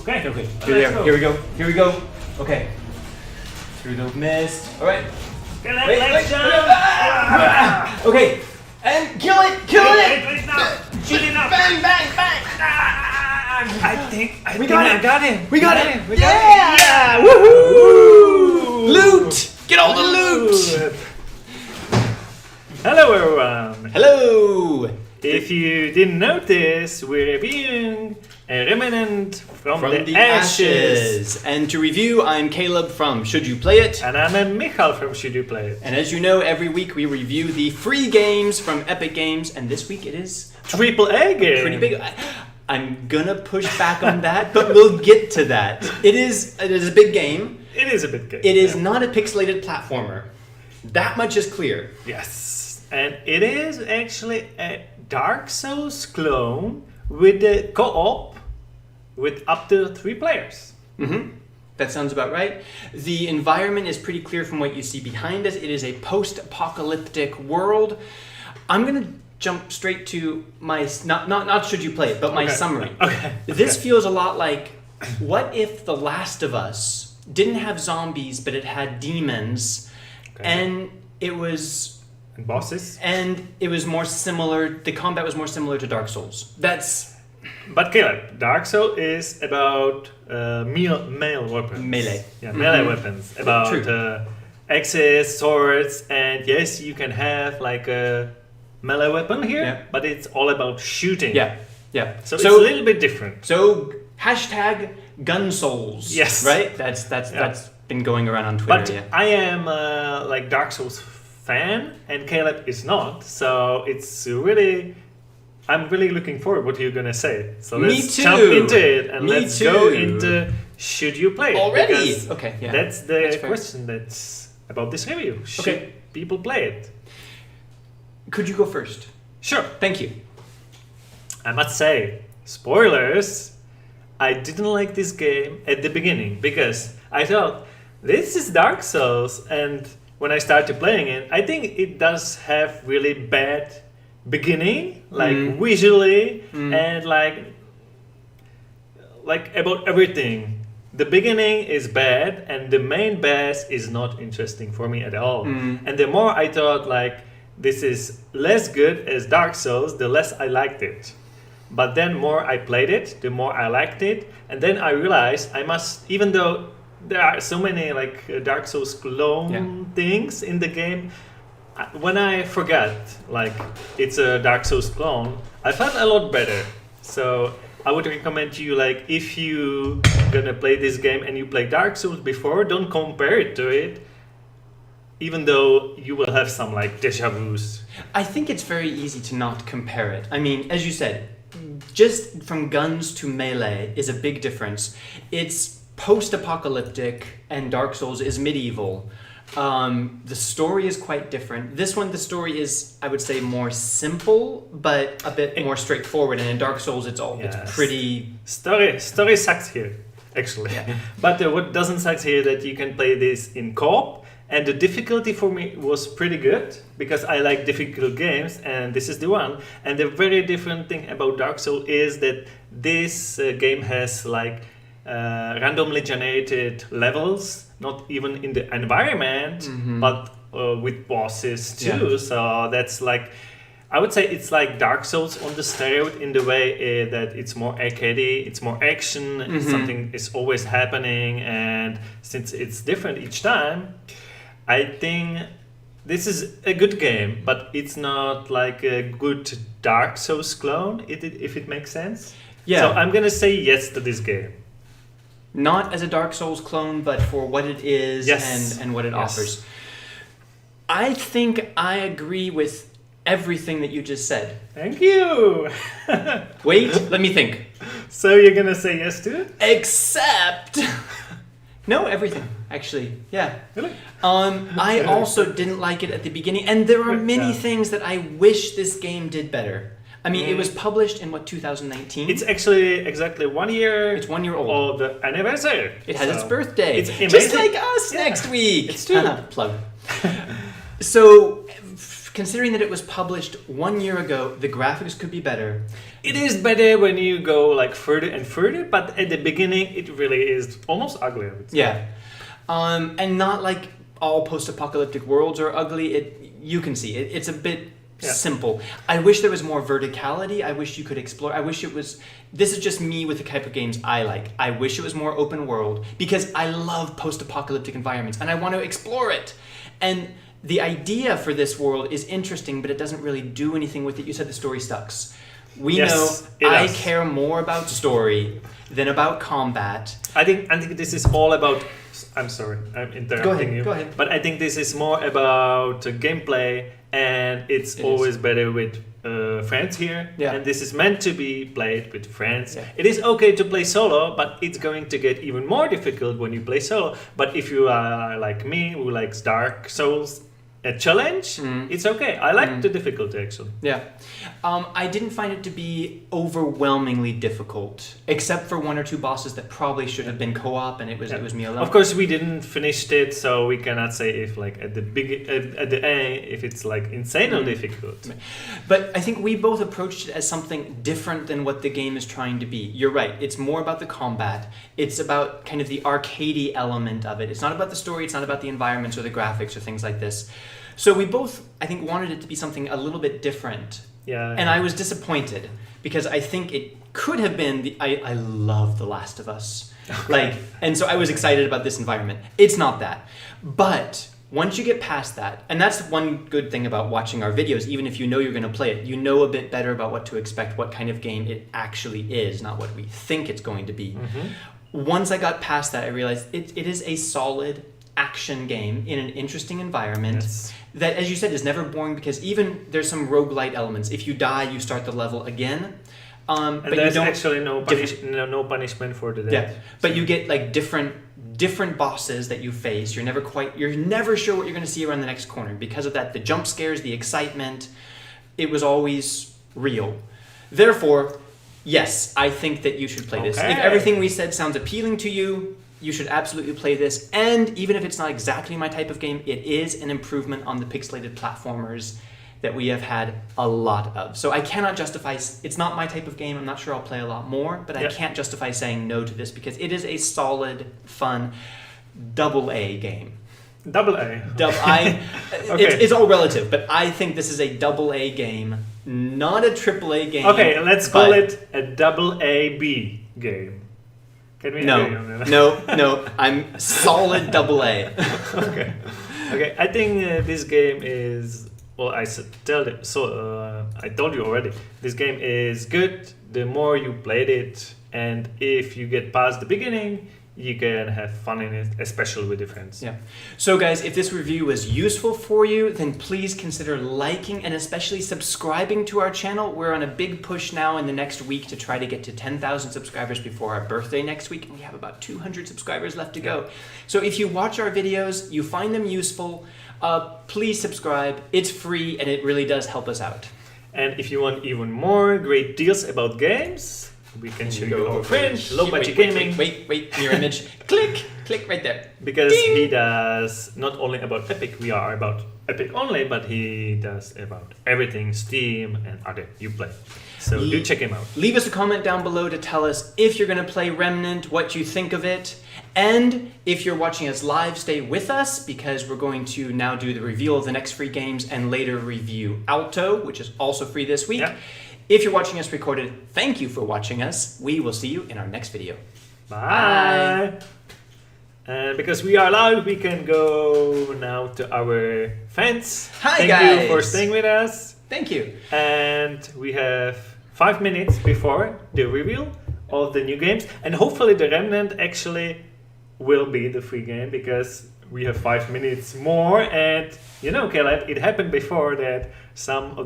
Okay. Here we go. Okay. Through the mist. All right. Let's jump. Okay. And kill it. Wait, now. Shoot it now. Bang. I think We got it. We got it. Yeah. Woohoo! Loot. Get all the loot. Hello, everyone. Hello. If you didn't notice, we're reviewing a Remnant from the Ashes. And to review, I'm Caleb from Should You Play It? And I'm Michal from Should You Play It? And as you know, every week we review the free games from Epic Games, and this week it is AAA game. pretty big. I'm gonna push back on that, but we'll get to that. It is a big game. It is a big game. It is not a pixelated platformer. That much is clear. Yes. And it is actually a Dark Souls clone with a co-op with up to 3 players. Mm-hmm. That sounds about right. The environment is pretty clear from what you see behind us. It is a post-apocalyptic world. I'm gonna jump straight to my not should you play it, but my summary. Okay. This feels a lot like, what if The Last of Us didn't have zombies, but it had demons, and it was bosses. And it was more similar. The combat was more similar to Dark Souls. But Caleb, Dark Souls is about melee weapons. Melee. Yeah, melee weapons. About axes, swords, and yes, you can have like a melee weapon here, but it's all about shooting. Yeah. So it's a little bit different. So hashtag gun souls. Yes. Right? That's been going around on Twitter. But I am like Dark Souls fan, and Caleb is not. So it's really, I'm really looking forward what you're gonna say. So let's jump into it and let's go into should you play it? Already? Because okay, yeah. That's the question that's about this review. Should people play it? Could you go first? Sure. Thank you. I must say, spoilers, I didn't like this game at the beginning because I thought this is Dark Souls, and when I started playing it, I think it does have really bad beginning, like visually and like about everything. The beginning is bad, and the main boss is not interesting for me at all. And the more I thought like this is less good as Dark Souls, the less I liked it. But then more I played it, the more I liked it, and then I realized I must, even though there are so many like Dark Souls clone things in the game, when I forgot like it's a Dark Souls clone, I felt a lot better. So I would recommend you, like, if you gonna play this game and you play Dark Souls before, don't compare it to it, even though you will have some like deja vus. I think it's very easy to not compare it. I mean, as you said, just from guns to melee is a big difference. It's post-apocalyptic and Dark Souls is medieval. The story is quite different. This one, the story is, I would say, more simple, but a bit more straightforward. And in Dark Souls, it's pretty... Story sucks here, actually. Yeah. But what doesn't suck here that you can play this in co-op. And the difficulty for me was pretty good, because I like difficult games, and this is the one. And the very different thing about Dark Souls is that this game has like randomly generated levels, not even in the environment, but with bosses too. Yeah. So that's like, I would say it's like Dark Souls on the steroid in the way that it's more arcadey, it's more action, something is always happening, and since it's different each time, I think this is a good game, but it's not like a good Dark Souls clone, if it makes sense. Yeah. So I'm gonna say yes to this game. Not as a Dark Souls clone, but for what it is and what it offers. I think I agree with everything that you just said. Thank you. Wait, let me think. So you're gonna say yes to it? Except... No, everything, actually. Yeah. Really? I also didn't like it at the beginning, and there are many things that I wish this game did better. I mean, it was published in, 2019? It's actually exactly 1 year... It's 1 year old. ...of the anniversary. It has its birthday. It's just like us next week. It's true. Plug. So, considering that it was published 1 year ago, the graphics could be better. It is better when you go like further and further, but at the beginning it really is almost ugly, I would say. Yeah. And not like all post-apocalyptic worlds are ugly. You can see it's a bit simple. I wish there was more verticality. I wish you could explore. I wish it was. This is just me with the type of games I like. I wish it was more open world because I love post-apocalyptic environments and I want to explore it. And the idea for this world is interesting, but it doesn't really do anything with it. You said the story sucks. We know I care more about story than about combat. I think this is all about. I'm sorry, I'm interrupting you. Go ahead. But I think this is more about gameplay, and it's always better with friends here. Yeah. And this is meant to be played with friends. Yeah. It is okay to play solo, but it's going to get even more difficult when you play solo. But if you are like me, who likes Dark Souls, a challenge, it's okay. I like the difficulty actually. Yeah. I didn't find it to be overwhelmingly difficult, except for 1 or 2 bosses that probably should have been co-op, and it was me alone. Of course, we didn't finish it, so we cannot say if like at the end if it's like insanely difficult. But I think we both approached it as something different than what the game is trying to be. You're right. It's more about the combat. It's about kind of the arcadey element of it. It's not about the story. It's not about the environments or the graphics or things like this. So we both, I think, wanted it to be something a little bit different. Yeah. And I was disappointed because I think it could have been I love The Last of Us. And so I was excited about this environment. It's not that. But once you get past that, and that's one good thing about watching our videos, even if you know you're going to play it, you know a bit better about what to expect, what kind of game it actually is, not what we think it's going to be. Once I got past that, I realized it is a solid action game in an interesting environment that, as you said, is never boring because even there's some roguelite elements. If you die, you start the level again. And but there's you don't actually no punishment for the death. Yeah, but you get like different bosses that you face. You're never sure what you're going to see around the next corner. Because of that, the jump scares, the excitement, it was always real. Therefore, yes, I think that you should play this. If everything we said sounds appealing to you, you should absolutely play this. And even if it's not exactly my type of game, it is an improvement on the pixelated platformers that we have had a lot of. So I cannot justify, it's not my type of game. I'm not sure I'll play a lot more, but I can't justify saying no to this because it is a solid, fun, AA game. AA. It's all relative, but I think this is a AA game, not a AAA game. Okay, let's call it a AB game. Can we agree on that? No, I'm solid AA. Okay. I think this game is. Well, I told you already. This game is good. The more you played it, and if you get past the beginning, you can have fun in it, especially with your friends. Yeah. So guys, if this review was useful for you, then please consider liking and especially subscribing to our channel. We're on a big push now in the next week to try to get to 10,000 subscribers before our birthday next week. And we have about 200 subscribers left to go. So if you watch our videos, you find them useful, please subscribe. It's free and it really does help us out. And if you want even more great deals about games, we can show you our friend, Low Budget Gaming. Wait, mirror image. Click right there. Because he does not only about Epic, we are about Epic only, but he does about everything, Steam and other Uplay. So do check him out. Leave us a comment down below to tell us if you're going to play Remnant, what you think of it. And if you're watching us live, stay with us because we're going to now do the reveal of the next free games and later review Alto, which is also free this week. Yeah. If you're watching us recorded, thank you for watching us. We will see you in our next video. Bye. And because we are live, we can go now to our fans. Hi, Thank guys. you for staying with us. Thank you. And we have 5 minutes before the reveal of the new games. And hopefully the Remnant actually will be the free game because we have 5 minutes more. And you know, Caleb, it happened before that some of the